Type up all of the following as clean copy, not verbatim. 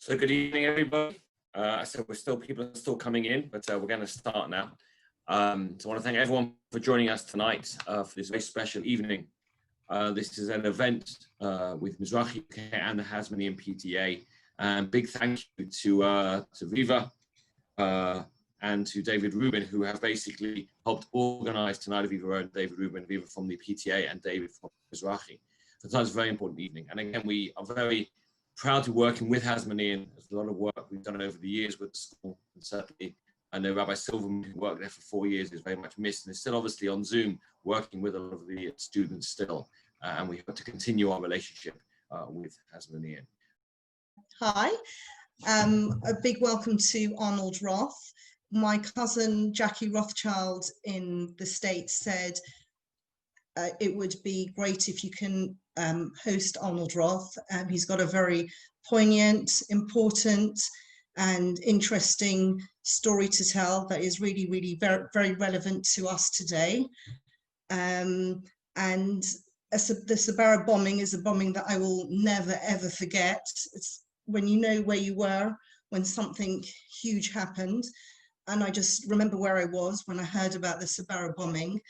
So good evening, everybody. So people are still coming in, but we're going to start now. So I want to thank everyone for joining us tonight for this very special evening. This is an event with Mizrachi UK and the Hasmonean PTA. And big thank you to Viva and to David Rubin, who have basically helped organize tonight. Viva and David Rubin, Viva from the PTA and David from Mizrachi. So tonight's a very important evening. And again, we are very proud to be working with Hasmonean. There's a lot of work we've done over the years with the school, and certainly I know Rabbi Silverman, who worked there for 4 years, is very much missed and is still obviously on Zoom working with a lot of the students still. And we hope to continue our relationship with Hasmonean. Hi, a big welcome to Arnold Roth. My cousin Jackie Rothschild in the States said it would be great if you can host Arnold Roth. He's got a very poignant, important and interesting story to tell that is really, really very, very relevant to us today. And the Sbarro bombing is a bombing that I will never, ever forget. It's when you know where you were, when something huge happened. And I just remember where I was when I heard about the Sbarro bombing.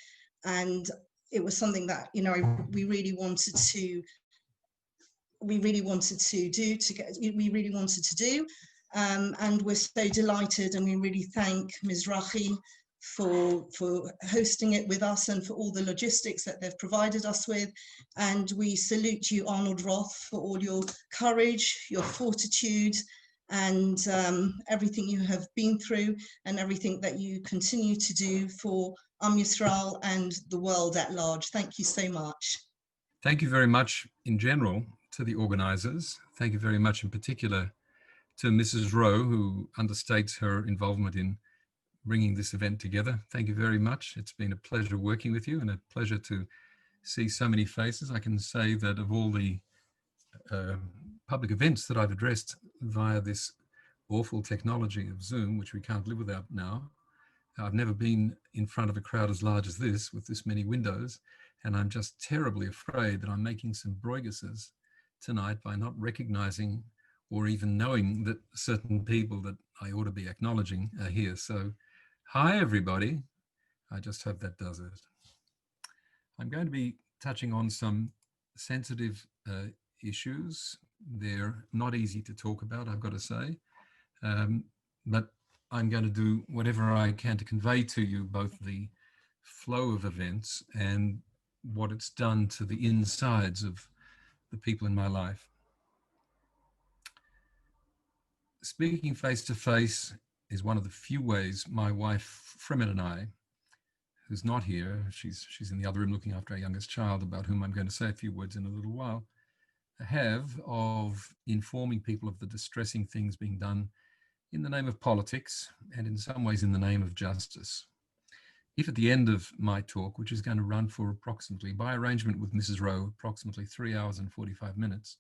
And it was something that, you know, we really wanted to do. And we're so delighted, and we really thank Mizrachi for hosting it with us and for all the logistics that they've provided us with. And we salute you, Arnold Roth, for all your courage, your fortitude, and everything you have been through and everything that you continue to do for Am Yisrael and the world at large. Thank you so much. Thank you very much in general to the organizers. Thank you very much in particular to Mrs. Rowe, who understates her involvement in bringing this event together. Thank you very much. It's been a pleasure working with you and a pleasure to see so many faces. I can say that of all the public events that I've addressed via this awful technology of Zoom, which we can't live without now, I've never been in front of a crowd as large as this with this many windows, and I'm just terribly afraid that I'm making some broiguses tonight by not recognizing or even knowing that certain people that I ought to be acknowledging are here. So, hi everybody. I just hope that does it. I'm going to be touching on some sensitive issues. They're not easy to talk about, I've got to say, but I'm going to do whatever I can to convey to you both the flow of events and what it's done to the insides of the people in my life. Speaking face to face is one of the few ways my wife Frimet and I, who's not here, she's in the other room looking after our youngest child, about whom I'm going to say a few words in a little while, have of informing people of the distressing things being done in the name of politics and in some ways in the name of justice. If at the end of my talk, which is going to run for approximately, by arrangement with Mrs. Rowe, approximately 3 hours and 45 minutes,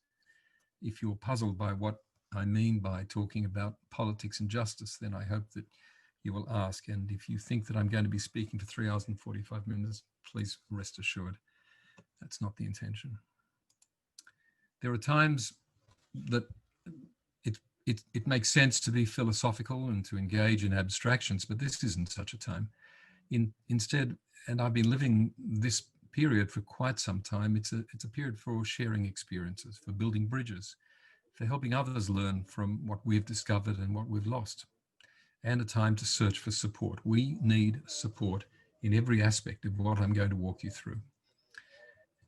if you're puzzled by what I mean by talking about politics and justice, then I hope that you will ask. And if you think that I'm going to be speaking for 3 hours and 45 minutes, please rest assured that's not the intention. There are times that it makes sense to be philosophical and to engage in abstractions, but this isn't such a time. Instead, and I've been living this period for quite some time, it's a period for sharing experiences, for building bridges, for helping others learn from what we've discovered and what we've lost, and a time to search for support. We need support in every aspect of what I'm going to walk you through.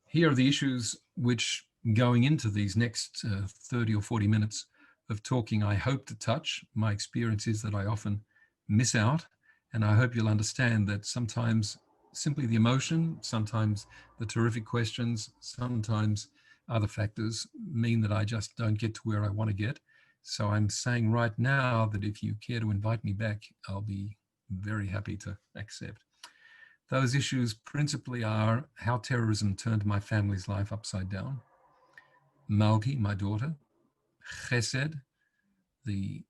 Here are the issues which, going into these next 30 or 40 minutes of talking, I hope to touch. My experience is that I often miss out, and I hope you'll understand that sometimes simply the emotion, sometimes the terrific questions, sometimes other factors mean that I just don't get to where I want to get. So I'm saying right now that if you care to invite me back, I'll be very happy to accept. Those issues principally are how terrorism turned my family's life upside down, Malki, my daughter, Chesed, the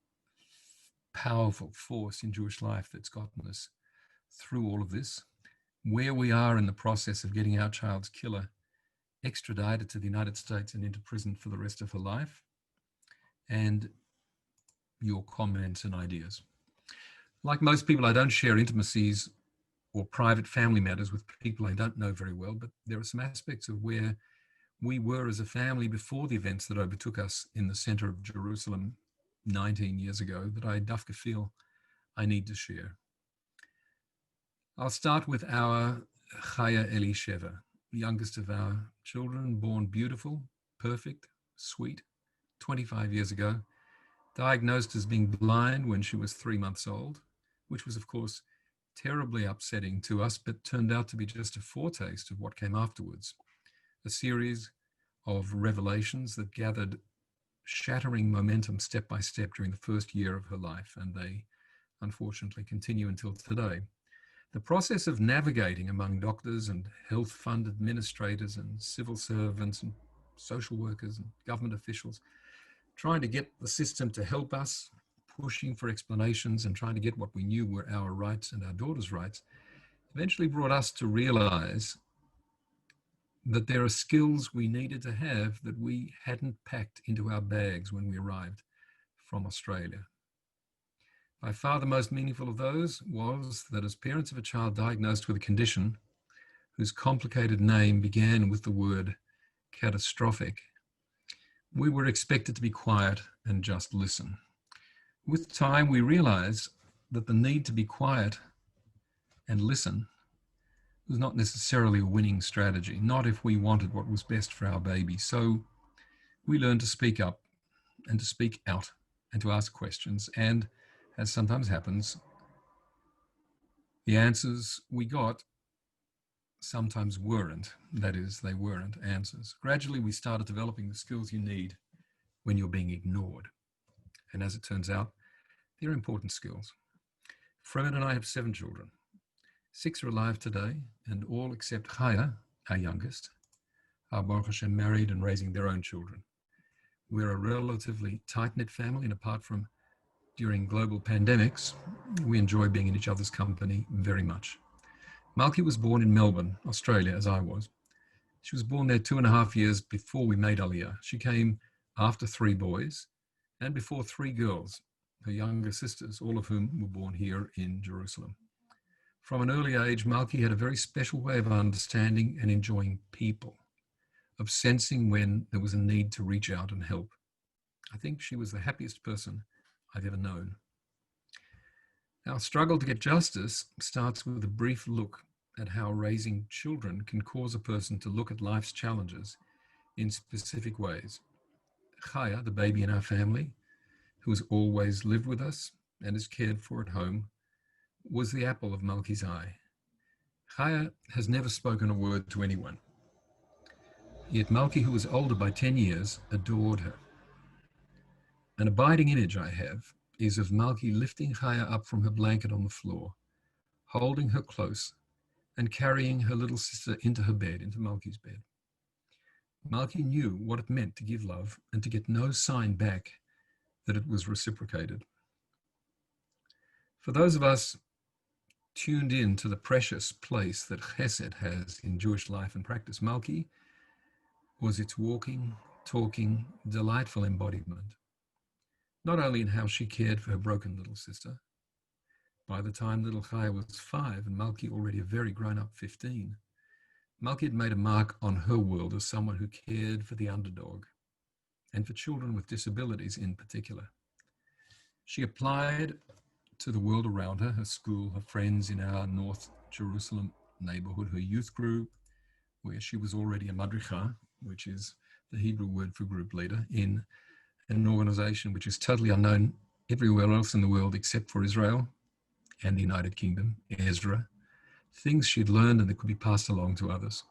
powerful force in Jewish life that's gotten us through all of this, where we are in the process of getting our child's killer extradited to the United States and into prison for the rest of her life, and your comments and ideas. Like most people, I don't share intimacies or private family matters with people I don't know very well, but there are some aspects of where we were as a family before the events that overtook us in the center of Jerusalem 19 years ago that I dafka feel I need to share. I'll start with our Chaya Elisheva, the youngest of our children, born beautiful, perfect, sweet, 25 years ago, diagnosed as being blind when she was 3 months old, which was, of course, terribly upsetting to us, but turned out to be just a foretaste of what came afterwards, a series of revelations that gathered shattering momentum step by step during the first year of her life, and they unfortunately continue until today. The process of navigating among doctors and health fund administrators and civil servants and social workers and government officials, trying to get the system to help us, pushing for explanations and trying to get what we knew were our rights and our daughter's rights, eventually brought us to realize that there are skills we needed to have that we hadn't packed into our bags when we arrived from Australia. By far the most meaningful of those was that as parents of a child diagnosed with a condition whose complicated name began with the word catastrophic, we were expected to be quiet and just listen. With time, we realized that the need to be quiet and listen was not necessarily a winning strategy, not if we wanted what was best for our baby. So we learned to speak up and to speak out and to ask questions. And as sometimes happens, the answers we got sometimes weren't. That is, they weren't answers. Gradually, we started developing the skills you need when you're being ignored. And as it turns out, they're important skills. Frimet and I have 7 children. 6 are alive today, and all except Chaya, our youngest, are Baruch Hashem married and raising their own children. We're a relatively tight-knit family, and apart from during global pandemics, we enjoy being in each other's company very much. Malki was born in Melbourne, Australia, as I was. She was born there 2.5 years before we made Aliyah. She came after 3 boys and before 3 girls, her younger sisters, all of whom were born here in Jerusalem. From an early age, Malki had a very special way of understanding and enjoying people, of sensing when there was a need to reach out and help. I think she was the happiest person I've ever known. Our struggle to get justice starts with a brief look at how raising children can cause a person to look at life's challenges in specific ways. Chaya, the baby in our family, who has always lived with us and is cared for at home, was the apple of Malki's eye. Chaya has never spoken a word to anyone. Yet Malki, who was older by 10 years, adored her. An abiding image I have is of Malki lifting Chaya up from her blanket on the floor, holding her close, and carrying her little sister into her bed, into Malki's bed. Malki knew what it meant to give love and to get no sign back that it was reciprocated. For those of us tuned in to the precious place that Chesed has in Jewish life and practice, Malki was its walking, talking, delightful embodiment. Not only in how she cared for her broken little sister. By the time little Chaya was 5 and Malki already a very grown-up 15, Malki had made a mark on her world as someone who cared for the underdog and for children with disabilities in particular. She applied to the world around her, her school, her friends in our North Jerusalem neighborhood, her youth group, where she was already a madricha, which is the Hebrew word for group leader, in an organization which is totally unknown everywhere else in the world except for Israel and the United Kingdom, Ezra, things she'd learned and that could be passed along to others.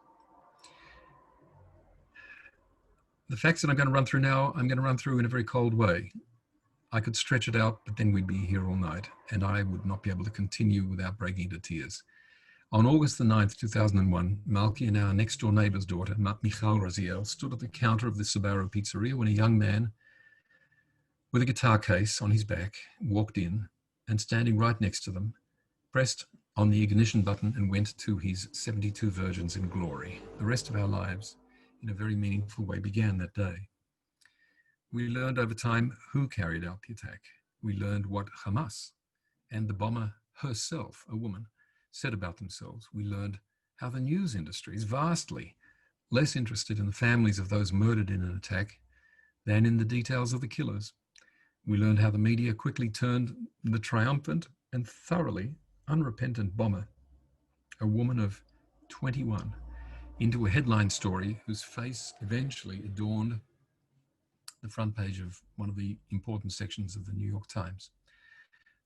The facts that I'm going to run through now, I'm going to run through in a very cold way. I could stretch it out, but then we'd be here all night, and I would not be able to continue without breaking into tears. On August the 9th, 2001, Malki and our next-door neighbor's daughter, Michal Raziel, stood at the counter of the Sbarro Pizzeria when a young man with a guitar case on his back walked in and, standing right next to them, pressed on the ignition button and went to his 72 virgins in glory. The rest of our lives, in a very meaningful way, began that day. We learned over time who carried out the attack. We learned what Hamas and the bomber herself, a woman, said about themselves. We learned how the news industry is vastly less interested in the families of those murdered in an attack than in the details of the killers. We learned how the media quickly turned the triumphant and thoroughly unrepentant bomber, a woman of 21, into a headline story whose face eventually adorned the front page of one of the important sections of the New York Times.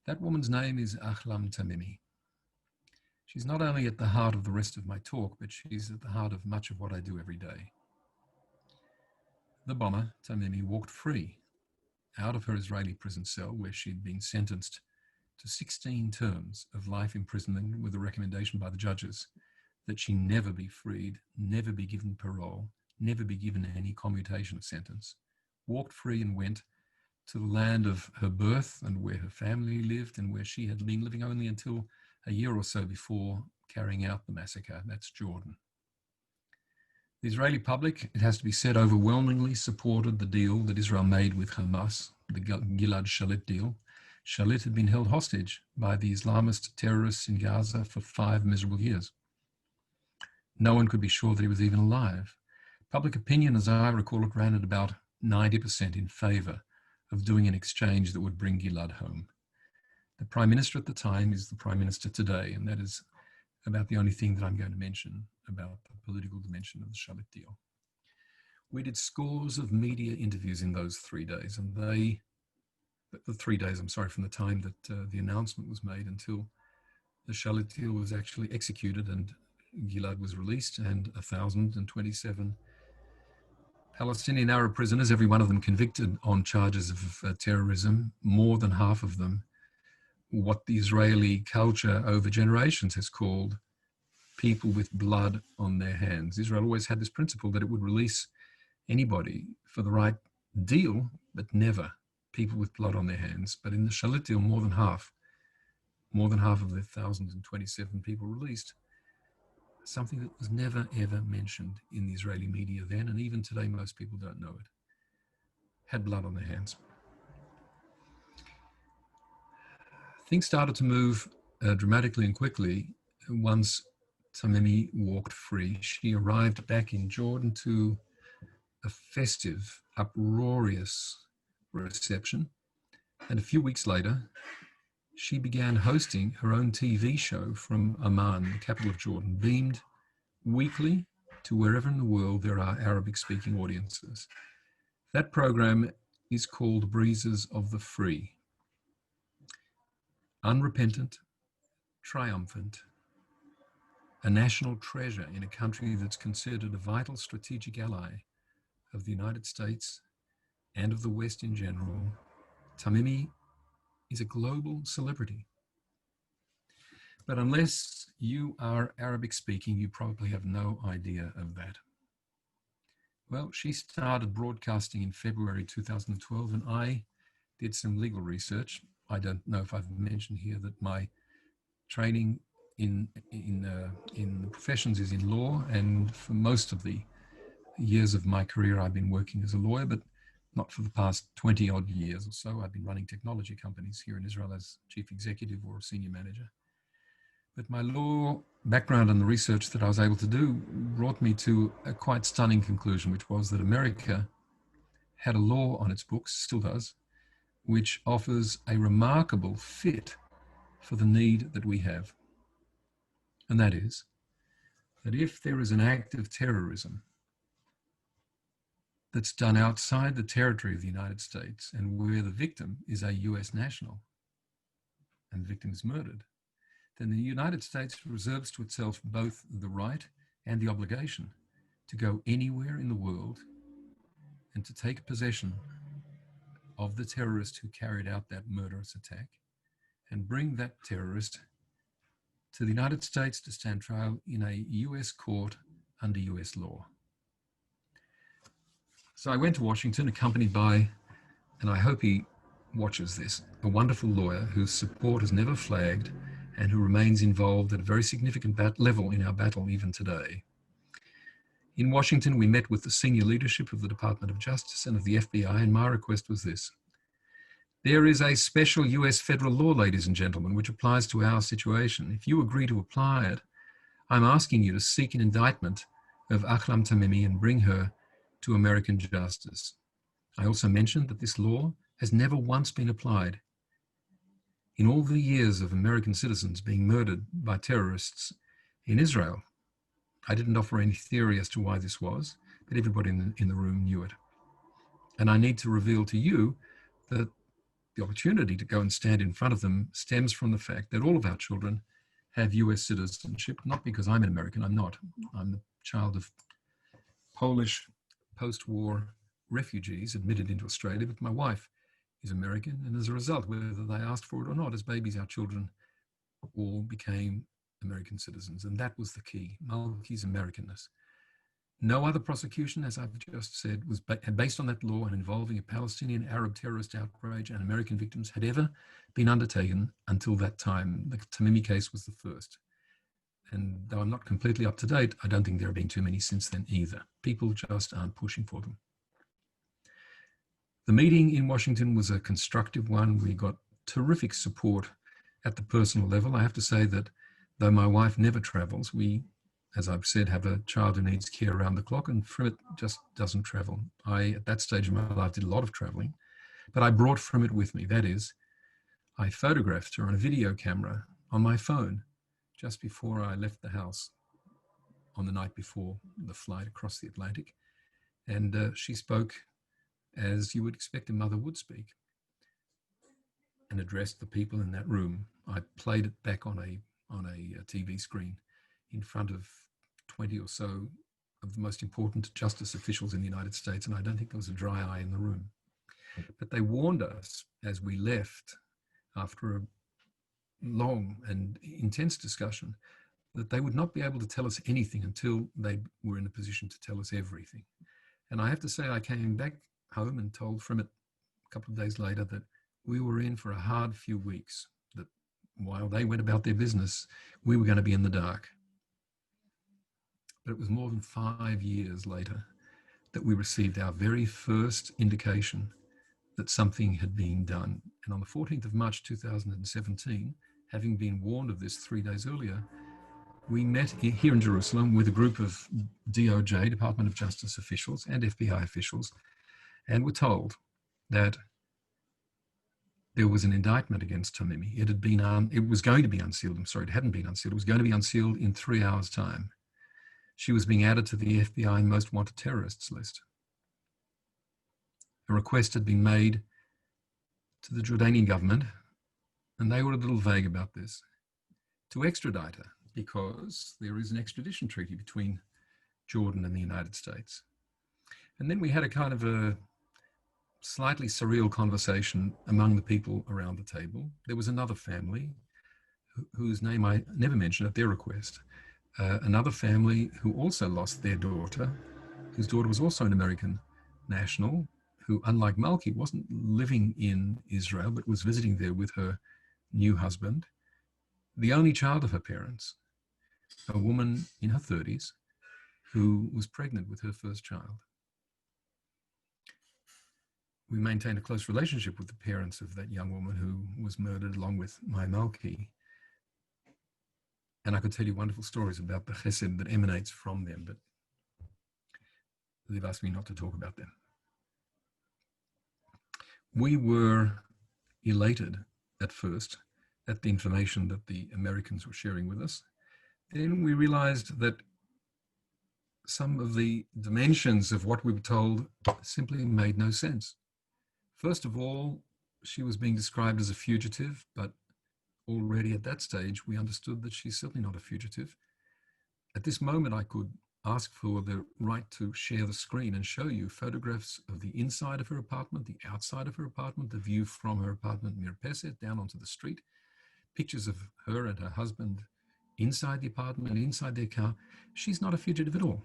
That woman's name is Ahlam Tamimi. She's not only at the heart of the rest of my talk, but she's at the heart of much of what I do every day. The bomber, Tamimi, walked free out of her Israeli prison cell where she'd been sentenced to 16 terms of life imprisonment with a recommendation by the judges that she never be freed, never be given parole, never be given any commutation of sentence. Walked free and went to the land of her birth and where her family lived and where she had been living only until a year or so before carrying out the massacre. That's Jordan. The Israeli public, it has to be said, overwhelmingly supported the deal that Israel made with Hamas, the Gilad Shalit deal. Shalit had been held hostage by the Islamist terrorists in Gaza for 5 miserable years. No one could be sure that he was even alive. Public opinion, as I recall it, ran at about 90% in favor of doing an exchange that would bring Gilad home. The Prime Minister at the time is the Prime Minister today, and that is about the only thing that I'm going to mention about the political dimension of the Shalit deal. We did scores of media interviews in those 3 days, and the 3 days, I'm sorry, from the time that the announcement was made until the Shalit deal was actually executed and Gilad was released, and 1,027 Palestinian Arab prisoners, every one of them convicted on charges of terrorism, more than half of them what the Israeli culture over generations has called people with blood on their hands. Israel always had this principle that it would release anybody for the right deal, but never people with blood on their hands. But in the Shalit deal, more than half of the 1,027 people released, something that was never ever mentioned in the Israeli media then, and even today most people don't know it, had blood on their hands. Things started to move dramatically and quickly once Tamimi walked free. She arrived back in Jordan to a festive, uproarious reception, and a few weeks later, she began hosting her own TV show from Amman, the capital of Jordan, beamed weekly to wherever in the world there are Arabic-speaking audiences. That program is called Breezes of the Free. Unrepentant, triumphant, a national treasure in a country that's considered a vital strategic ally of the United States and of the West in general, Tamimi is a global celebrity. But unless you are Arabic speaking, you probably have no idea of that. Well, she started broadcasting in February 2012, and I did some legal research. I don't know if I've mentioned here that my training in the professions is in law, and for most of the years of my career I've been working as a lawyer, but not for the past 20 odd years or so. I've been running technology companies here in Israel as chief executive or senior manager. But my law background and the research that I was able to do brought me to a quite stunning conclusion, which was that America had a law on its books, still does, which offers a remarkable fit for the need that we have. And that is that if there is an act of terrorism that's done outside the territory of the United States and where the victim is a US national and the victim is murdered, then the United States reserves to itself both the right and the obligation to go anywhere in the world and to take possession of the terrorist who carried out that murderous attack and bring that terrorist to the United States to stand trial in a US court under US law. So I went to Washington accompanied by, and I hope he watches this, a wonderful lawyer whose support has never flagged and who remains involved at a very significant level in our battle even today. In Washington, we met with the senior leadership of the Department of Justice and of the FBI, and my request was this: There is a special US federal law, ladies and gentlemen, which applies to our situation. If you agree to apply it, I'm asking you to seek an indictment of Ahlam Tamimi and bring her to American justice. I also mentioned that this law has never once been applied. In all the years of American citizens being murdered by terrorists in Israel, I didn't offer any theory as to why this was, but everybody in the room knew it. And I need to reveal to you that the opportunity to go and stand in front of them stems from the fact that all of our children have US citizenship, not because I'm an American, I'm not. I'm the child of Polish post-war refugees admitted into Australia, but my wife is American, and as a result, whether they asked for it or not, as babies, our children all became American citizens, and that was the key, Malki's Americanness. No other prosecution, as I've just said, was based on that law and involving a Palestinian Arab terrorist outrage and American victims had ever been undertaken until that time. The Tamimi case was the first. And though I'm not completely up to date, I don't think there have been too many since then either. People just aren't pushing for them. The meeting in Washington was a constructive one. We got terrific support at the personal level. I have to say that though my wife never travels, we, as I've said, have a child who needs care around the clock, and Frimet just doesn't travel. I, at that stage of my life, did a lot of traveling, but I brought Frimet with me. That is, I photographed her on a video camera on my phone just before I left the house on the night before the flight across the Atlantic. And she spoke as you would expect a mother would speak and addressed the people in that room. I played it back on a TV screen in front of 20 or so of the most important justice officials in the United States, and I don't think there was a dry eye in the room. But they warned us as we left after a long and intense discussion that they would not be able to tell us anything until they were in a position to tell us everything. And I have to say, I came back home and told Frimet a couple of days later that we were in for a hard few weeks, that while they went about their business, we were going to be in the dark. But it was more than 5 years later that we received our very first indication that something had been done. And on the 14th of March 2017, having been warned of this 3 days earlier, we met here in Jerusalem with a group of DOJ, Department of Justice officials, and FBI officials, and were told that there was an indictment against Tamimi. It had been, it was going to be unsealed. I'm sorry, it hadn't been unsealed. It was going to be unsealed in 3 hours' time. She was being added to the FBI most wanted terrorists list. A request had been made to the Jordanian government, and they were a little vague about this, to extradite her, because there is an extradition treaty between Jordan and the United States. And then we had a kind of a slightly surreal conversation among the people around the table. There was another family whose name I never mentioned at their request. Another family who also lost their daughter, whose daughter was also an American national, who, unlike Malki, wasn't living in Israel, but was visiting there with her new husband, the only child of her parents, a woman in her 30s who was pregnant with her first child. We maintained a close relationship with the parents of that young woman who was murdered along with my Malki. And I could tell you wonderful stories about the chesed that emanates from them, but they've asked me not to talk about them. We were elated at first at the information that the Americans were sharing with us. Then we realized that some of the dimensions of what we were told simply made no sense. First of all, she was being described as a fugitive, but already at that stage, we understood that she's certainly not a fugitive. At this moment, I could ask for the right to share the screen and show you photographs of the inside of her apartment, the outside of her apartment, the view from her apartment Mirpeset down onto the street, pictures of her and her husband inside the apartment, inside their car. She's not a fugitive at all.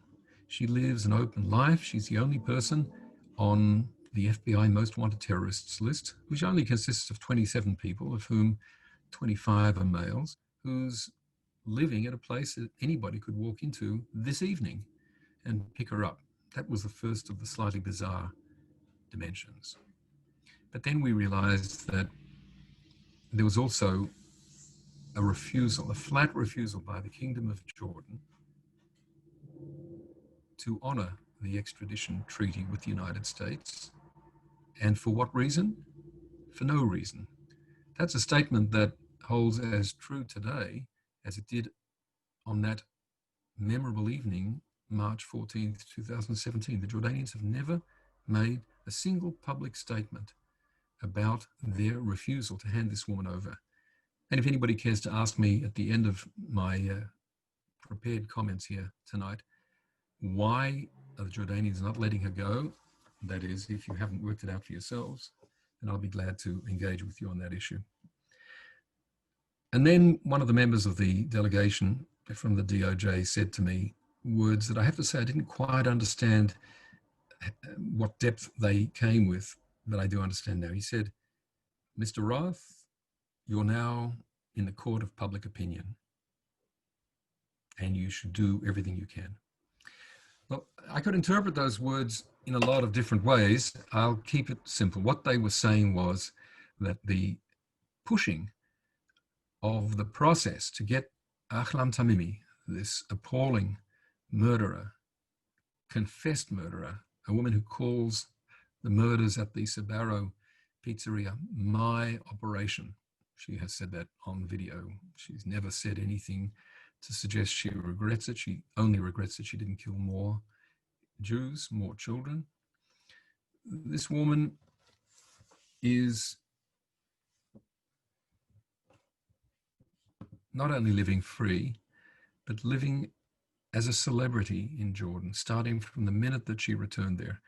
She lives an open life. She's the only person on the FBI most wanted terrorists list, which only consists of 27 people, of whom 25 are males, who's living at a place that anybody could walk into this evening and pick her up. That was the first of the slightly bizarre dimensions. But then we realized that there was also a refusal, a flat refusal by the Kingdom of Jordan to honor the extradition treaty with the United States. And for what reason? For no reason. That's a statement that holds as true today as it did on that memorable evening, March 14th, 2017. The Jordanians have never made a single public statement about their refusal to hand this woman over. And if anybody cares to ask me at the end of my prepared comments here tonight, why are the Jordanians not letting her go? That is, if you haven't worked it out for yourselves, then I'll be glad to engage with you on that issue. And then one of the members of the delegation from the DOJ said to me words that I have to say I didn't quite understand what depth they came with, but I do understand now. He said, "Mr. Roth, you're now in the court of public opinion, and you should do everything you can." Well, I could interpret those words in a lot of different ways. I'll keep it simple. What they were saying was that the pushing of the process to get Ahlam Tamimi, this appalling murderer, confessed murderer, a woman who calls the murders at the Sbarro Pizzeria my operation. She has said that on video. She's never said anything to suggest she regrets it. She only regrets that she didn't kill more Jews, more children. This woman is not only living free, but living as a celebrity in Jordan, starting from the minute that she returned there.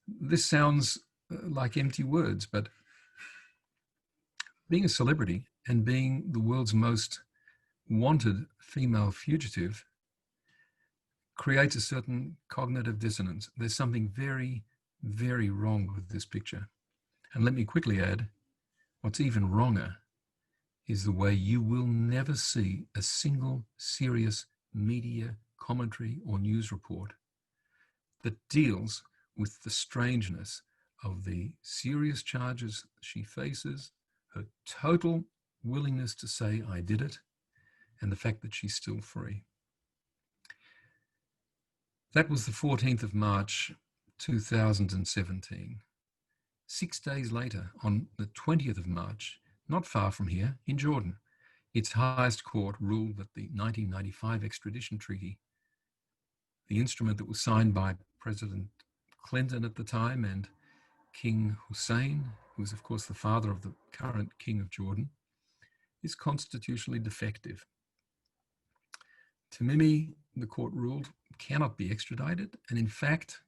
This sounds like empty words, but being a celebrity and being the world's most wanted female fugitive creates a certain cognitive dissonance. There's something very, very wrong with this picture. And let me quickly add, what's even wronger is the way you will never see a single serious media commentary or news report that deals with the strangeness of the serious charges she faces, her total willingness to say, "I did it," and the fact that she's still free. That was the 14th of March, 2017. 6 days later, on the 20th of March, not far from here, in Jordan, its highest court ruled that the 1995 extradition treaty, the instrument that was signed by President Clinton at the time and King Hussein, who was of course the father of the current King of Jordan, is constitutionally defective. Tamimi, the court ruled, cannot be extradited, and in fact,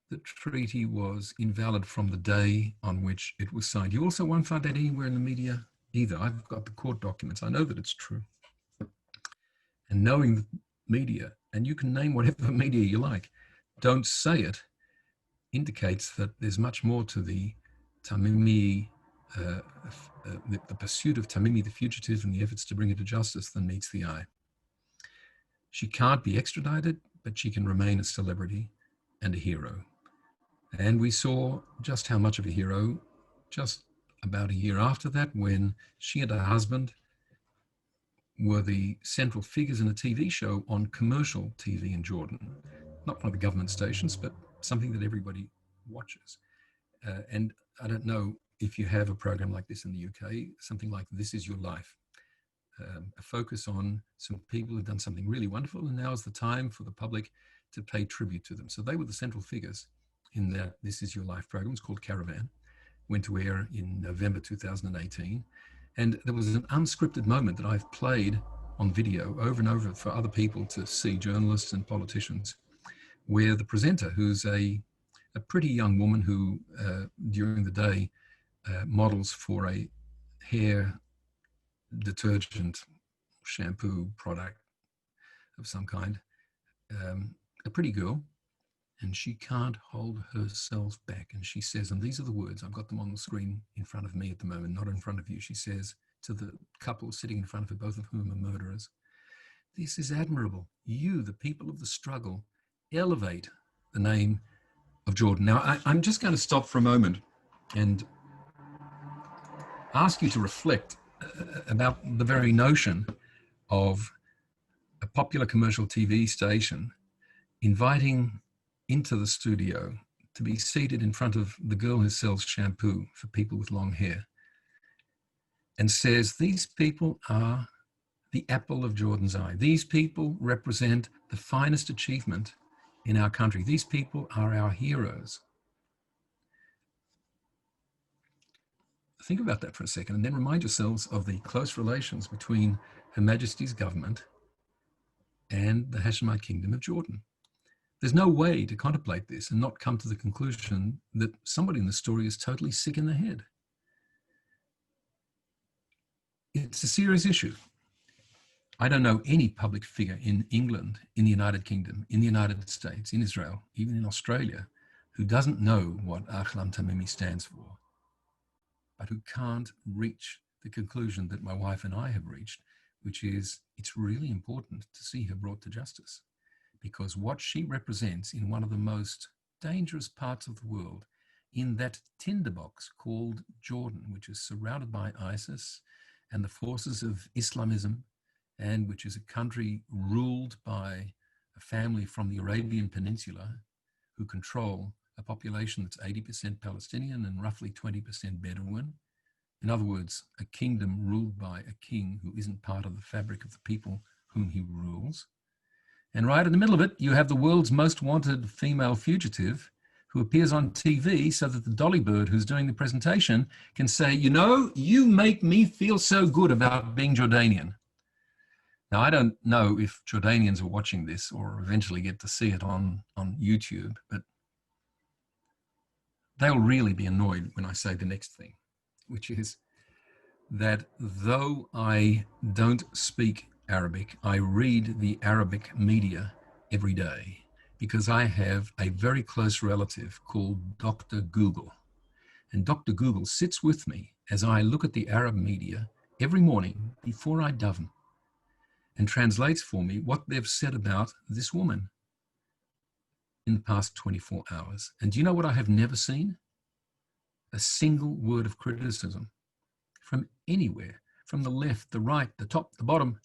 the treaty was invalid from the day on which it was signed. You also won't find that anywhere in the media either. I've got the court documents. I know that it's true. And knowing the media, and you can name whatever media you like, don't say it, indicates that there's much more to the Tamimi, the pursuit of Tamimi the fugitive and the efforts to bring her to justice than meets the eye. She can't be extradited, but she can remain a celebrity and a hero. And we saw just how much of a hero just about a year after that, when she and her husband were the central figures in a TV show on commercial TV in Jordan. Not one of the government stations, but something that everybody watches. And I don't know if you have a program like this in the UK, something like This Is Your Life, a focus on some people who've done something really wonderful, and now is the time for the public to pay tribute to them. So they were the central figures in that This Is Your Life program. It's called Caravan, went to air in November 2018. And there was an unscripted moment that I've played on video over and over for other people to see, journalists and politicians, where the presenter, who's a pretty young woman who during the day models for a hair detergent shampoo product of some kind, a pretty girl, and she can't hold herself back. And she says, and these are the words, I've got them on the screen in front of me at the moment, not in front of you. She says to the couple sitting in front of her, both of whom are murderers, "This is admirable. You, the people of the struggle, elevate the name of Jordan. Now, I'm just going to stop for a moment and ask you to reflect about the very notion of a popular commercial TV station inviting into the studio to be seated in front of the girl who sells shampoo for people with long hair and says, these people are the apple of Jordan's eye. These people represent the finest achievement in our country. These people are our heroes. Think about that for a second and then remind yourselves of the close relations between Her Majesty's government and the Hashemite Kingdom of Jordan. There's no way to contemplate this and not come to the conclusion that somebody in the story is totally sick in the head. It's a serious issue. I don't know any public figure in England, in the United Kingdom, in the United States, in Israel, even in Australia, who doesn't know what Ahlam Tamimi stands for, but who can't reach the conclusion that my wife and I have reached, which is it's really important to see her brought to justice, because what she represents in one of the most dangerous parts of the world, in that tinderbox called Jordan, which is surrounded by ISIS and the forces of Islamism, and which is a country ruled by a family from the Arabian Peninsula who control a population that's 80% Palestinian and roughly 20% Bedouin. In other words, a kingdom ruled by a king who isn't part of the fabric of the people whom he rules. And right in the middle of it, you have the world's most wanted female fugitive who appears on TV so that the dolly bird who's doing the presentation can say, you know, you make me feel so good about being Jordanian. Now, I don't know if Jordanians are watching this or eventually get to see it on YouTube, but they'll really be annoyed when I say the next thing, which is that though I don't speak Arabic, I read the Arabic media every day because I have a very close relative called Dr. Google. And Dr. Google sits with me as I look at the Arab media every morning before I daven and translates for me what they've said about this woman in the past 24 hours. And do you know what I have never seen? A single word of criticism from anywhere, from the left, the right, the top, the bottom,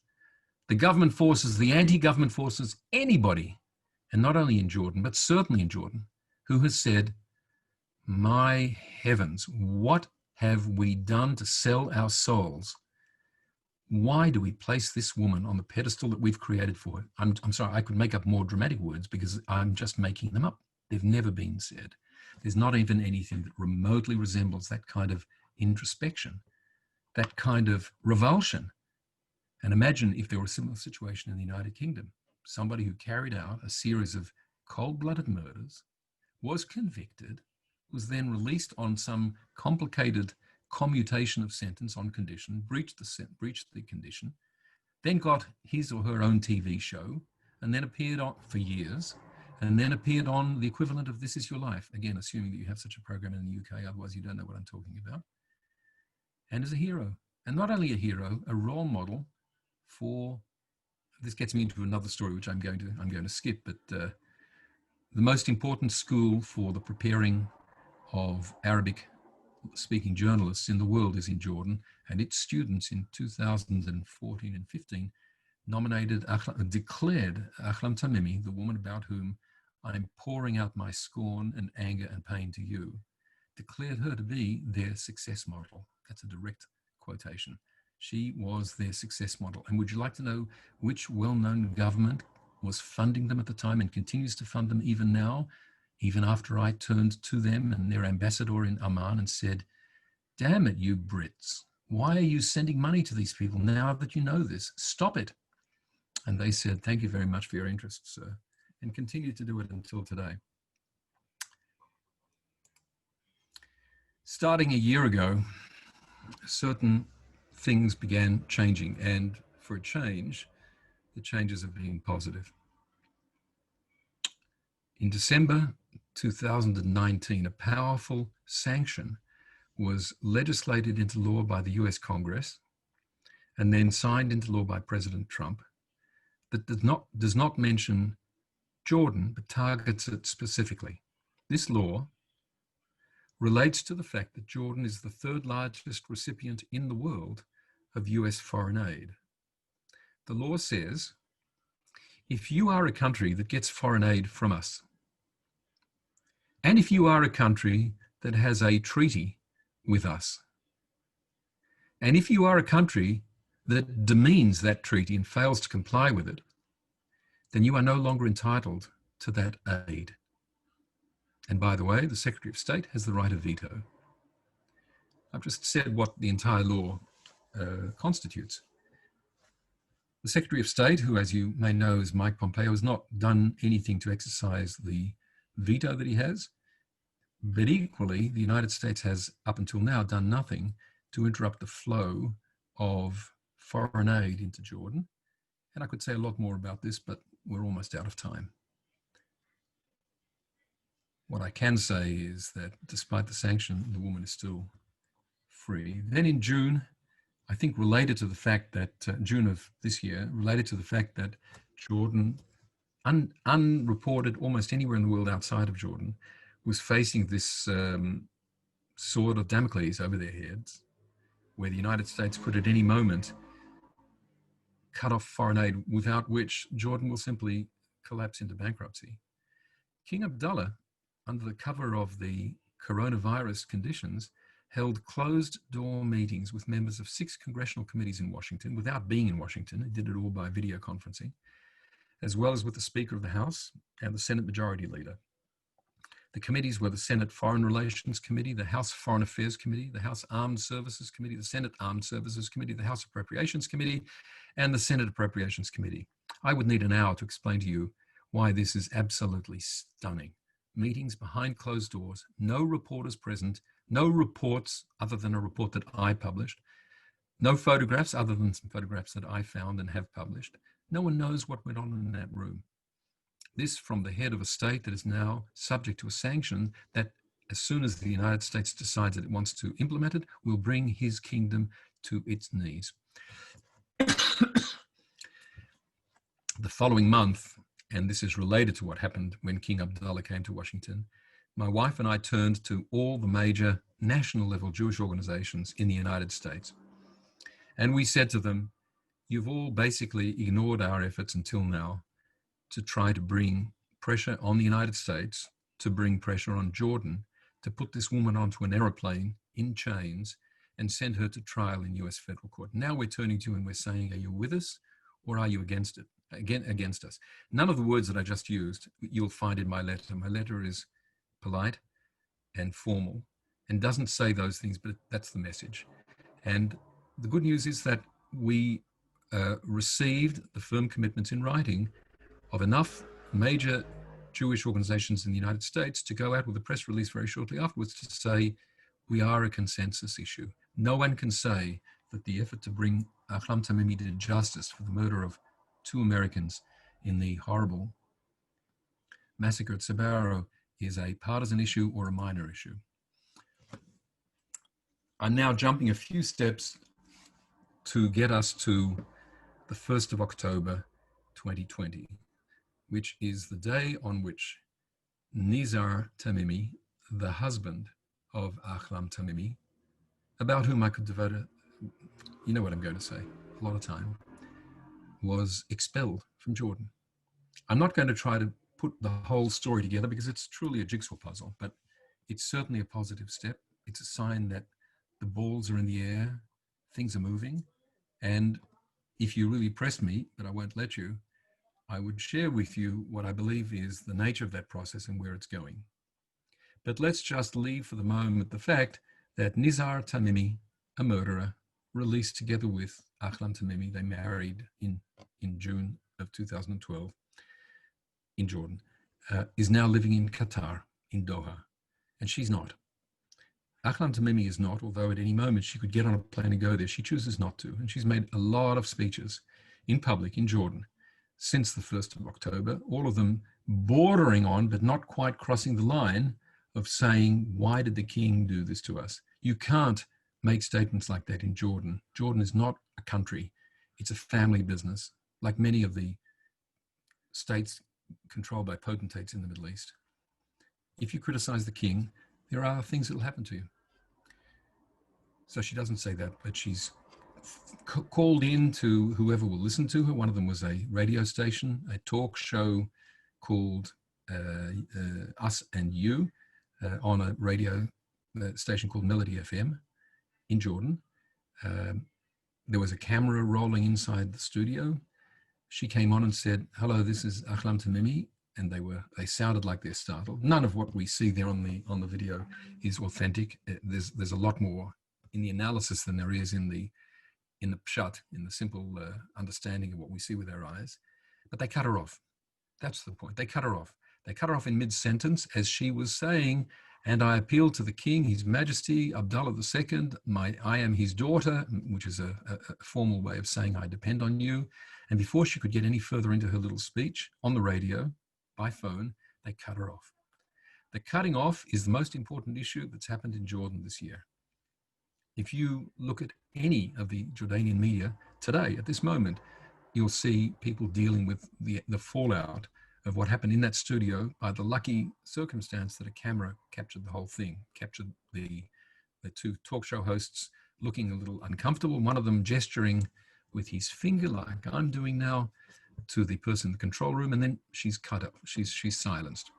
the government forces, the anti-government forces, anybody, and not only in Jordan, but certainly in Jordan, who has said, my heavens, what have we done to sell our souls? Why do we place this woman on the pedestal that we've created for her? I'm sorry, I could make up more dramatic words because I'm just making them up. They've never been said. There's not even anything that remotely resembles that kind of introspection, that kind of revulsion. And imagine if there were a similar situation in the United Kingdom. Somebody who carried out a series of cold-blooded murders, was convicted, was then released on some complicated commutation of sentence on condition, breached the condition, then got his or her own TV show, and then appeared on for years, and then appeared on the equivalent of This Is Your Life, again, assuming that you have such a program in the UK, otherwise you don't know what I'm talking about, and as a hero. And not only a hero, a role model for, this gets me into another story, which I'm going to skip, but the most important school for the preparing of Arabic-speaking journalists in the world is in Jordan, and its students in 2014 and 15 declared Ahlam Tamimi, the woman about whom I'm pouring out my scorn and anger and pain to you, declared her to be their success model. That's a direct quotation. She was their success model. And would you like to know which well-known government was funding them at the time and continues to fund them even now, even after I turned to them and their ambassador in Amman and said, damn it, you Brits, why are you sending money to these people now that you know this? Stop it. And they said, thank you very much for your interest, sir, and continued to do it until today. Starting a year ago, certain things began changing, and for a change, the changes have been positive. In December 2019, a powerful sanction was legislated into law by the US Congress and then signed into law by President Trump that does not mention Jordan, but targets it specifically. This law relates to the fact that Jordan is the third largest recipient in the world of US foreign aid. The law says, if you are a country that gets foreign aid from us, and if you are a country that has a treaty with us, and if you are a country that demeans that treaty and fails to comply with it, then you are no longer entitled to that aid. And by the way, the Secretary of State has the right of veto. I've just said what the entire law constitutes. The Secretary of State, who, as you may know, is Mike Pompeo, has not done anything to exercise the veto that he has. But equally, the United States has, up until now, done nothing to interrupt the flow of foreign aid into Jordan. And I could say a lot more about this, but we're almost out of time. What I can say is that despite the sanction, the woman is still free. Then in June, I think related to the fact that, June of this year, related to the fact that Jordan, unreported almost anywhere in the world outside of Jordan, was facing this sword of Damocles over their heads, where the United States could at any moment cut off foreign aid, without which Jordan will simply collapse into bankruptcy. King Abdullah, under the cover of the coronavirus conditions, held closed-door meetings with members of 6 congressional committees in Washington, without being in Washington. He did it all by video conferencing, as well as with the Speaker of the House and the Senate Majority Leader. The committees were the Senate Foreign Relations Committee, the House Foreign Affairs Committee, the House Armed Services Committee, the Senate Armed Services Committee, the House Appropriations Committee, and the Senate Appropriations Committee. I would need an hour to explain to you why this is absolutely stunning. Meetings behind closed doors, no reporters present, no reports other than a report that I published, no photographs other than some photographs that I found and have published. No one knows what went on in that room. This from the head of a state that is now subject to a sanction that, as soon as the United States decides that it wants to implement it, will bring his kingdom to its knees. The following month, and this is related to what happened when King Abdullah came to Washington, my wife and I turned to all the major national level Jewish organizations in the United States. And we said to them, you've all basically ignored our efforts until now to try to bring pressure on the United States, to bring pressure on Jordan, to put this woman onto an aeroplane in chains and send her to trial in US federal court. Now we're turning to you and we're saying, are you with us or are you against it? Again, against us. None of the words that I just used you'll find in my letter. My letter is polite and formal and doesn't say those things, but that's the message. And the good news is that we received the firm commitments in writing of enough major Jewish organizations in the United States to go out with a press release very shortly afterwards to say, we are a consensus issue. No one can say that the effort to bring Ahlam Tamimi to justice for the murder of 2 Americans in the horrible massacre at Sbarro is a partisan issue or a minor issue. I'm now jumping a few steps to get us to the 1st of October 2020, which is the day on which Nizar Tamimi, the husband of Ahlam Tamimi, about whom I could devote you know what I'm going to say, a lot of time, was expelled from Jordan. I'm not going to try to put the whole story together because it's truly a jigsaw puzzle, but it's certainly a positive step. It's a sign that the balls are in the air, things are moving, and if you really press me, but I won't let you, I would share with you what I believe is the nature of that process and where it's going. But let's just leave for the moment the fact that Nizar Tamimi, a murderer, released together with Ahlam Tamimi, they married in June of 2012 in Jordan, is now living in Qatar, in Doha, and she's not. Ahlam Tamimi is not, although at any moment she could get on a plane and go there. She chooses not to, and she's made a lot of speeches in public in Jordan since the 1st of October, all of them bordering on, but not quite crossing the line of saying, why did the king do this to us? You can't make statements like that in Jordan. Jordan is not a country. It's a family business, like many of the states controlled by potentates in the Middle East. if you criticize the king, there are things that will happen to you. So she doesn't say that, but she's called in to whoever will listen to her. One of them was a radio station, a talk show called Us and You on a radio station called Melody FM in Jordan. There was a camera rolling inside the studio. She came on and said, "Hello, this is Ahlam Tamimi," and they sounded like they're startled. None of what we see there on the video is authentic. There's a lot more in the analysis than there is in the pshat, in the simple understanding of what we see with our eyes. But they cut her off. That's the point. They cut her off. They cut her off in mid-sentence as she was saying, "And I appeal to the king, His Majesty Abdullah II, I am his daughter," which is a formal way of saying I depend on you. And before she could get any further into her little speech on the radio, by phone, they cut her off. The cutting off is the most important issue that's happened in Jordan this year. If you look at any of the Jordanian media today, at this moment, you'll see people dealing with the fallout of what happened in that studio by the lucky circumstance that a camera captured the whole thing, captured the two talk show hosts looking a little uncomfortable, one of them gesturing with his finger like I'm doing now to the person in the control room, and then she's cut up, she's silenced.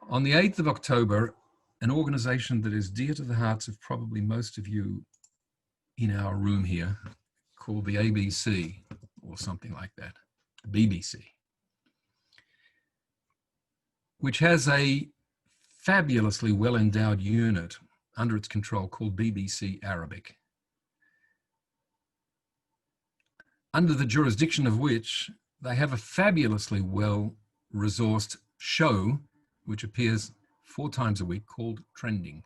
On the 8th of October, an organization that is dear to the hearts of probably most of you in our room here, called the ABC or something like that, BBC, which has a fabulously well-endowed unit under its control called BBC Arabic, under the jurisdiction of which they have a fabulously well-resourced show which appears 4 times a week called Trending.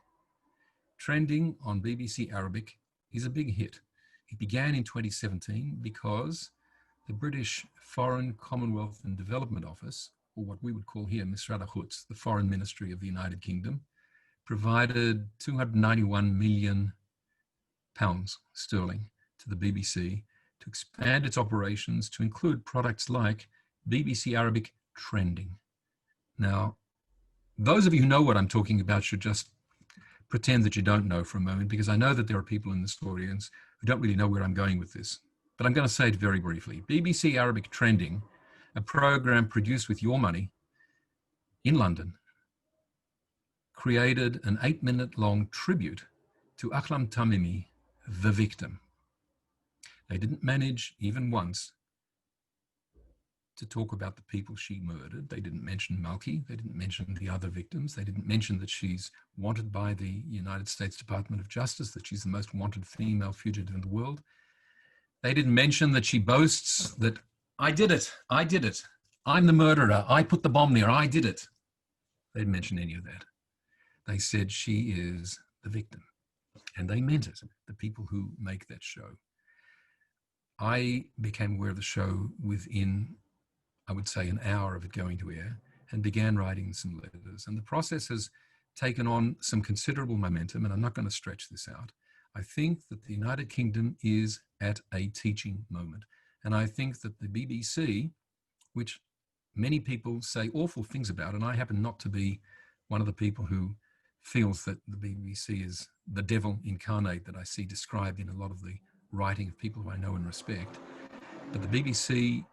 Trending on BBC Arabic is a big hit. It began in 2017 because the British Foreign, Commonwealth and Development Office, or what we would call here Mizrachi, the Foreign Ministry of the United Kingdom, provided £291 million sterling to the BBC to expand its operations to include products like BBC Arabic Trending. Now, those of you who know what I'm talking about should just pretend that you don't know for a moment, because I know that there are people in this audience who don't really know where I'm going with this. But I'm going to say it very briefly. BBC Arabic Trending, a program produced with your money in London, created an 8-minute long tribute to Ahlam Tamimi, the victim. They didn't manage even once to talk about the people she murdered. They didn't mention Malki. They didn't mention the other victims. They didn't mention that she's wanted by the United States Department of Justice, that she's the most wanted female fugitive in the world. They didn't mention that she boasts that, I did it, I'm the murderer, I put the bomb there, I did it. They didn't mention any of that. They said she is the victim. And they meant it, the people who make that show. I became aware of the show within, I would say, an hour of it going to air, and began writing some letters. And the process has taken on some considerable momentum, and I'm not going to stretch this out. I think that the United Kingdom is at a teaching moment. And I think that the BBC, which many people say awful things about, and I happen not to be one of the people who feels that the BBC is the devil incarnate that I see described in a lot of the writing of people who I know and respect. But the BBC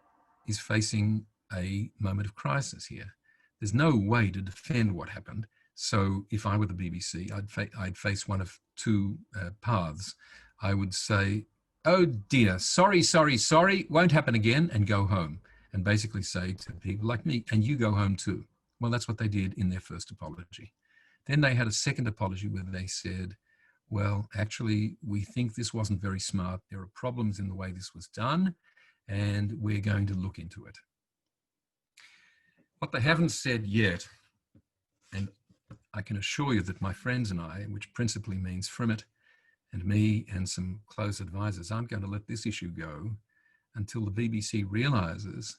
is facing a moment of crisis here. There's no way to defend what happened. So if I were the BBC, I'd face one of two paths. I would say, oh dear, sorry, won't happen again, and go home. And basically say to people like me, and you go home too. Well, that's what they did in their first apology. Then they had a second apology where they said, well, actually, we think this wasn't very smart. There are problems in the way this was done, and we're going to look into it. What they haven't said yet, and I can assure you that my friends and I, which principally means Frimet and me and some close advisors, aren't going to let this issue go until the BBC realizes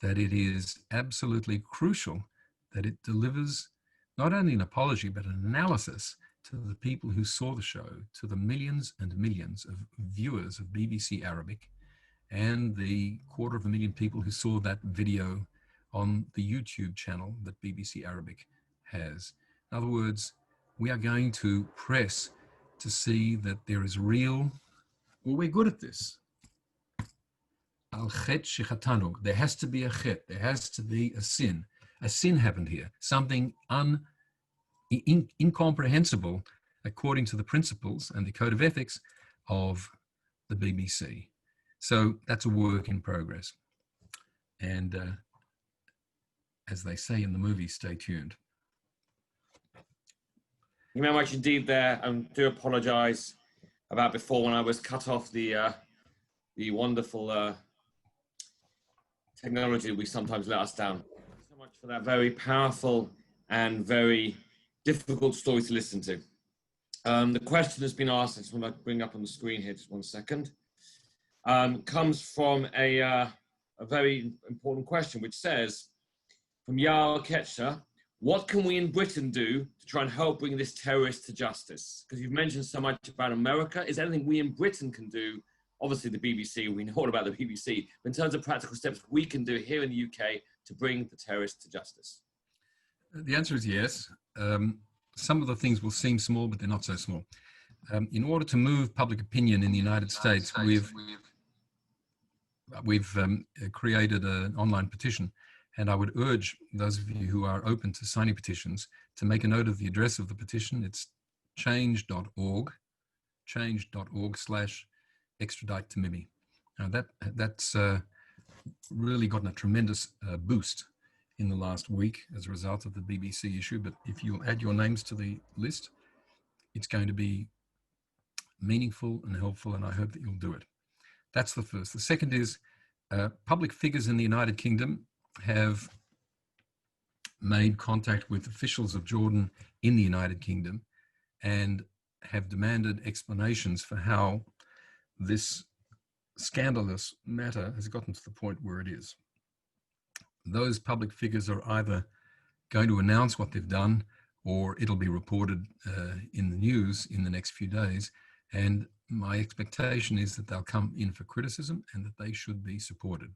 that it is absolutely crucial that it delivers not only an apology, but an analysis to the people who saw the show, to the millions and millions of viewers of BBC Arabic, and the 250,000 people who saw that video on the YouTube channel that BBC Arabic has. In other words, we are going to press to see that there is real, well, we're good at this. Al chet shechatanu. There has to be a chet. There has to be a sin. A sin happened here. Something incomprehensible according to the principles and the code of ethics of the BBC. So that's a work in progress. And as they say in the movie, stay tuned. Thank you very much indeed there. Do apologise about before when I was cut off the wonderful technology we sometimes let us down. Thank you so much for that very powerful and very difficult story to listen to. The question has been asked, I just want to bring up on the screen here, just 1 second, comes from a very important question, which says, from Yar Ketcher, what can we in Britain do to try and help bring this terrorist to justice? Because you've mentioned so much about America. Is there anything we in Britain can do? Obviously the BBC, we know all about the BBC, but in terms of practical steps we can do here in the UK to bring the terrorists to justice? The answer is yes. Some of the things will seem small, but they're not so small. In order to move public opinion in the United States, we've created an online petition, and I would urge those of you who are open to signing petitions to make a note of the address of the petition. It's change.org/extradite to Mimi. Now that's really gotten a tremendous boost in the last week as a result of the BBC issue. But if you'll add your names to the list, it's going to be meaningful and helpful, and I hope that you'll do it. That's the first. The second is public figures in the United Kingdom have made contact with officials of Jordan in the United Kingdom and have demanded explanations for how this scandalous matter has gotten to the point where it is. Those public figures are either going to announce what they've done, or it'll be reported in the news in the next few days. And my expectation is that they'll come in for criticism and that they should be supported.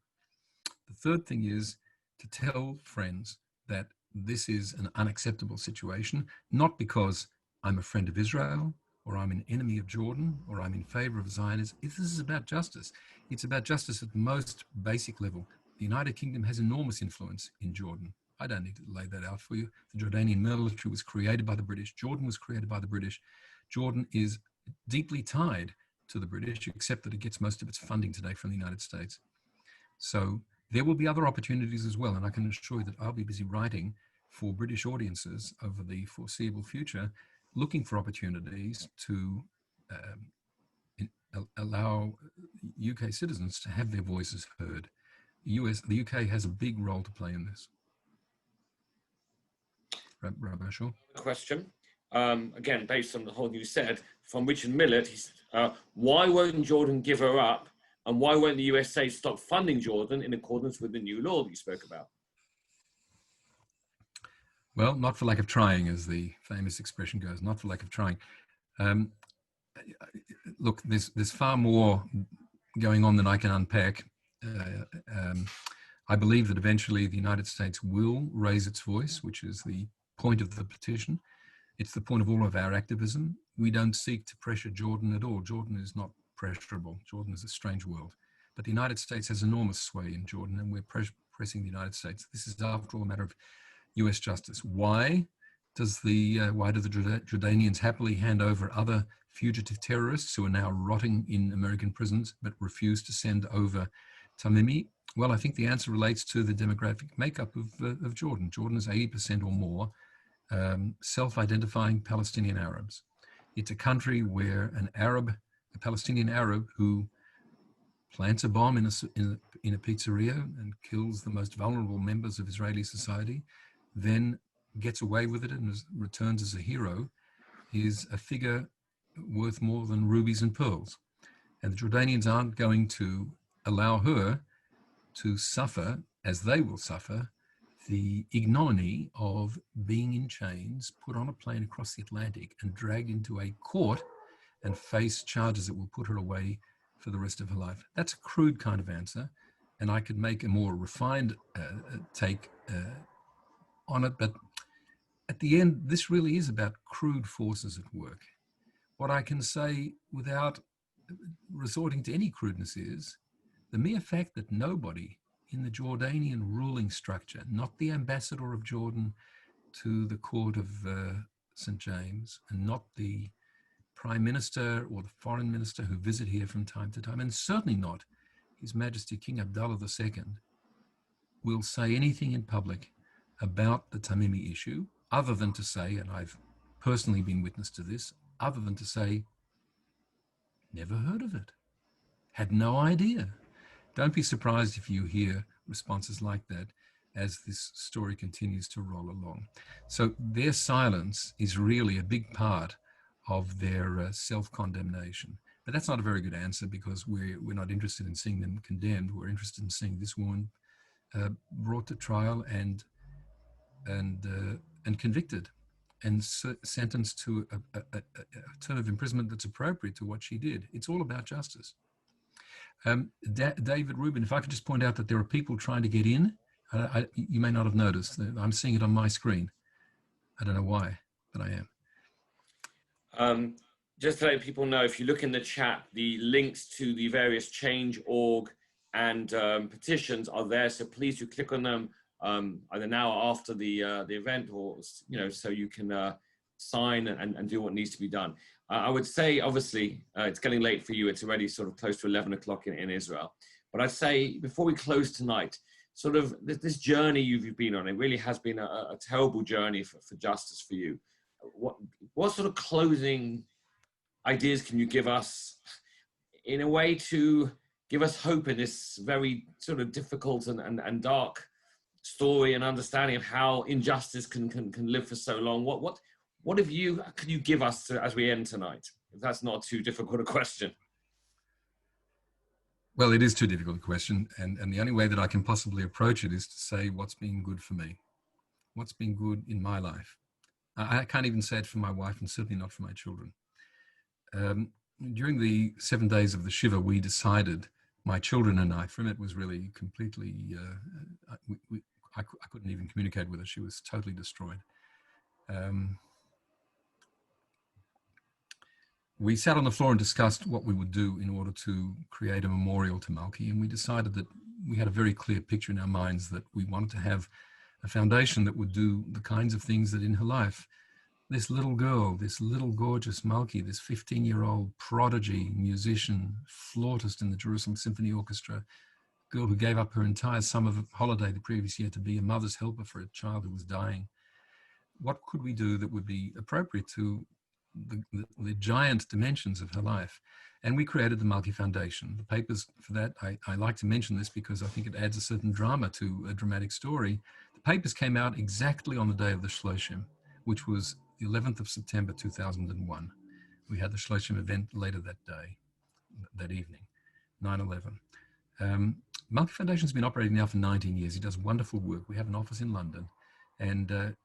The third thing is to tell friends that this is an unacceptable situation, not because I'm a friend of Israel, or I'm an enemy of Jordan, or I'm in favor of Zionism. This is about justice. It's about justice at the most basic level. The United Kingdom has enormous influence in Jordan. I don't need to lay that out for you. The Jordanian military was created by the British. Jordan was created by the British. Jordan is deeply tied to the British, except that it gets most of its funding today from the United States. So there will be other opportunities as well, and I can assure you that I'll be busy writing for British audiences over the foreseeable future, looking for opportunities to allow UK citizens to have their voices heard. The UK has a big role to play in this. Rabbi Shaw? Question, again, based on the whole you said, from Richard Millett, why won't Jordan give her up, and why won't the USA stop funding Jordan in accordance with the new law that you spoke about? Well, not for lack of trying, as the famous expression goes, not for lack of trying. Look, there's far more going on than I can unpack. I believe that eventually the United States will raise its voice, which is the point of the petition. It's the point of all of our activism. We don't seek to pressure Jordan at all. Jordan is not pressurable. Jordan is a strange world. But the United States has enormous sway in Jordan, and we're pressing the United States. This is, after all, a matter of US justice. Why do the Jordanians happily hand over other fugitive terrorists who are now rotting in American prisons but refuse to send over Tamimi? Well, I think the answer relates to the demographic makeup of Jordan. Jordan is 80% or more self-identifying Palestinian Arabs. It's a country where a Palestinian Arab who plants a bomb in a pizzeria and kills the most vulnerable members of Israeli society, then gets away with it and returns as a hero, is a figure worth more than rubies and pearls. And the Jordanians aren't going to allow her to suffer, as they will suffer, the ignominy of being in chains, put on a plane across the Atlantic and dragged into a court and face charges that will put her away for the rest of her life. That's a crude kind of answer, and I could make a more refined take on it, but at the end, this really is about crude forces at work. What I can say without resorting to any crudeness is the mere fact that nobody in the Jordanian ruling structure, not the ambassador of Jordan to the court of St. James, and not the prime minister or the foreign minister who visit here from time to time, and certainly not His Majesty King Abdullah II, will say anything in public about the Tamimi issue, other than to say, and I've personally been witness to this, other than to say, never heard of it, had no idea. Don't be surprised if you hear responses like that as this story continues to roll along. So their silence is really a big part of their self-condemnation. But that's not a very good answer, because we're not interested in seeing them condemned. We're interested in seeing this woman brought to trial and convicted and sentenced to a term of imprisonment that's appropriate to what she did. It's all about justice. David Rubin, if I could just point out that there are people trying to get in. You may not have noticed. I'm seeing it on my screen. I don't know why, but I am. Just to let people know, if you look in the chat, the links to the various Change.org and petitions are there. So please do click on them either now or after the event, or so you can sign and do what needs to be done. I would say, obviously, it's getting late for you. It's already sort of close to 11 o'clock in Israel. But I'd say before we close tonight, sort of this journey you've been on, it really has been a terrible journey for justice for you. What sort of closing ideas can you give us in a way to give us hope in this very sort of difficult and dark story, and understanding of how injustice can live for so long? What can you give us as we end tonight, if that's not too difficult a question? Well, it is too difficult a question, and the only way that I can possibly approach it is to say what's been good for me, what's been good in my life. I can't even say it for my wife, and certainly not for my children. During the 7 days of the Shiva, we decided, my children and I, Frimet was really completely, I couldn't even communicate with her. She was totally destroyed. We sat on the floor and discussed what we would do in order to create a memorial to Malki, and we decided that we had a very clear picture in our minds that we wanted to have a foundation that would do the kinds of things that in her life, this little girl, this little gorgeous Malki, this 15-year-old prodigy musician, flautist in the Jerusalem Symphony Orchestra, girl who gave up her entire summer holiday the previous year to be a mother's helper for a child who was dying. What could we do that would be appropriate to the giant dimensions of her life? And we created the Malki Foundation. The papers for that, I like to mention this because I think it adds a certain drama to a dramatic story. The papers came out exactly on the day of the Shloshim, which was the 11th of September 2001. We had the Shloshim event later that day, that evening, 9/11. Malki Foundation has been operating now for 19 years. It does wonderful work. We have an office in London, and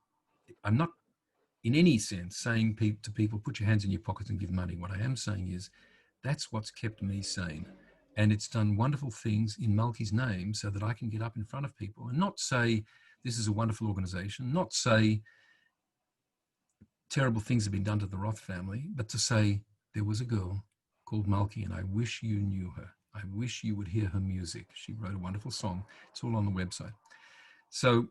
I'm not in any sense saying to people, put your hands in your pockets and give money. What I am saying is that's what's kept me sane. And it's done wonderful things in Malki's name so that I can get up in front of people and not say, this is a wonderful organization, not say terrible things have been done to the Roth family, but to say there was a girl called Malki and I wish you knew her. I wish you would hear her music. She wrote a wonderful song. It's all on the website. So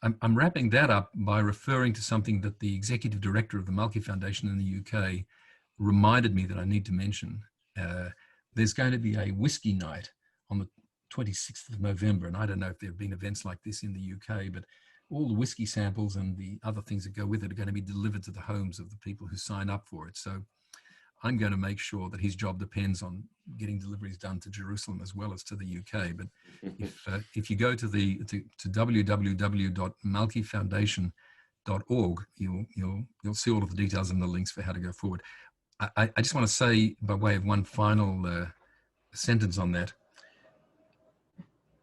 I'm wrapping that up by referring to something that the executive director of the Malki Foundation in the UK reminded me that I need to mention. There's going to be a whiskey night on the 26th of November, and I don't know if there have been events like this in the UK, but all the whiskey samples and the other things that go with it are going to be delivered to the homes of the people who sign up for it. So I'm going to make sure that his job depends on getting deliveries done to Jerusalem as well as to the UK. But if you go to www.malkifoundation.org, you'll see all of the details and the links for how to go forward. I just want to say, by way of one final sentence on that,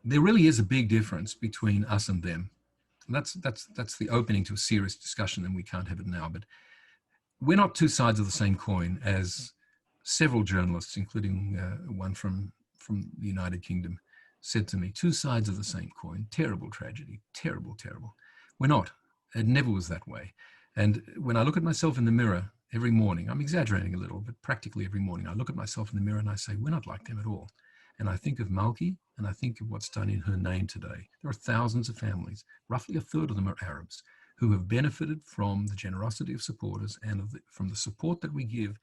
there really is a big difference between us and them. And that's the opening to a serious discussion, and we can't have it now. But we're not two sides of the same coin, as several journalists, including one from the United Kingdom, said to me. Two sides of the same coin. Terrible tragedy. Terrible, terrible. We're not. It never was that way. And when I look at myself in the mirror every morning, I'm exaggerating a little, but practically every morning, I look at myself in the mirror and I say, we're not like them at all. And I think of Malki, and I think of what's done in her name today. There are thousands of families, roughly a third of them are Arabs, who have benefited from the generosity of supporters and from the support that we give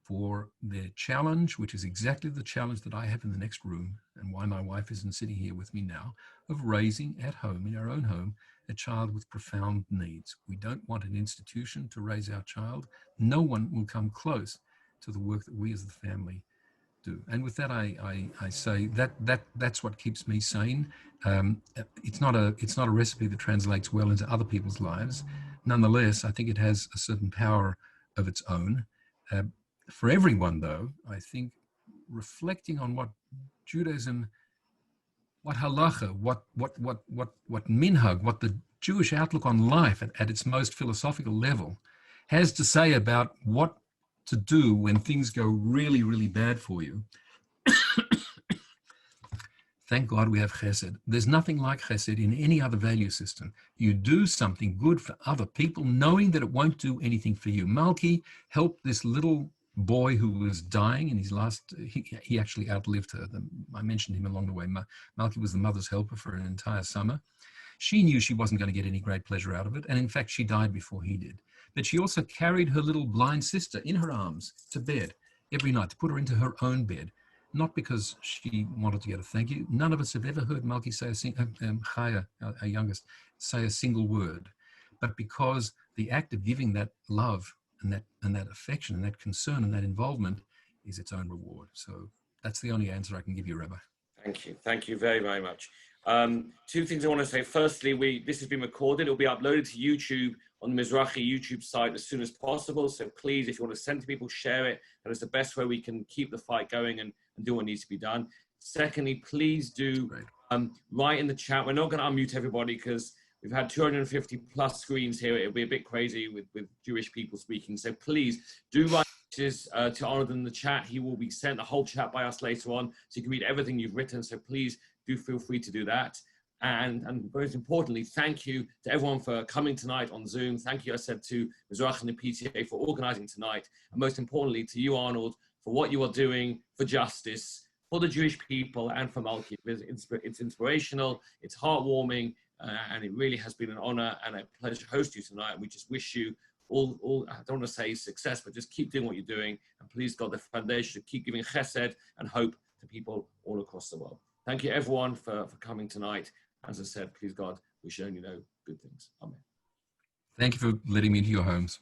for their challenge, which is exactly the challenge that I have in the next room, and why my wife isn't sitting here with me now, of raising at home, in our own home, a child with profound needs. We don't want an institution to raise our child. No one will come close to the work that we as the family do. And with that, I say that's what keeps me sane. It's not a recipe that translates well into other people's lives. Nonetheless, I think it has a certain power of its own. For everyone, though, I think reflecting on what Judaism, what halacha, what minhag, what the Jewish outlook on life at its most philosophical level has to say about what to do when things go really, really bad for you. Thank God we have chesed. There's nothing like chesed in any other value system. You do something good for other people, knowing that it won't do anything for you. Malki helped this little boy who was dying in his last, he actually outlived her. I mentioned him along the way. Malki was the mother's helper for an entire summer. She knew she wasn't going to get any great pleasure out of it. And in fact, she died before he did. But she also carried her little blind sister in her arms to bed every night, to put her into her own bed. Not because she wanted to get a thank you. None of us have ever heard Malki say Chaya, our youngest, say a single word. But because the act of giving that love and that affection and that concern and that involvement is its own reward. So that's the only answer I can give you, Rabbi. Thank you. Thank you very, very much. Two things I want to say. Firstly, this has been recorded. It'll be uploaded to YouTube on the Mizrachi YouTube site as soon as possible. So please, if you want to send to people, share it. That is the best way we can keep the fight going and do what needs to be done. Secondly, please do write in the chat. We're not going to unmute everybody because we've had 250 plus screens here. It'll be a bit crazy with Jewish people speaking. So please do write to Arnold in the chat. He will be sent the whole chat by us later on, so you can read everything you've written. So please do feel free to do that. And most importantly, thank you to everyone for coming tonight on Zoom. Thank you, I said, to Mizrachi and the PTA for organizing tonight. And most importantly, to you, Arnold, for what you are doing for justice, for the Jewish people, and for Malki. It's inspirational, it's heartwarming, and it really has been an honor and a pleasure to host you tonight. We just wish you all, I don't want to say success, but just keep doing what you're doing. And please, God, the foundation to keep giving chesed and hope to people all across the world. Thank you, everyone, for coming tonight. As I said, please, God, we should only know good things. Amen. Thank you for letting me into your homes.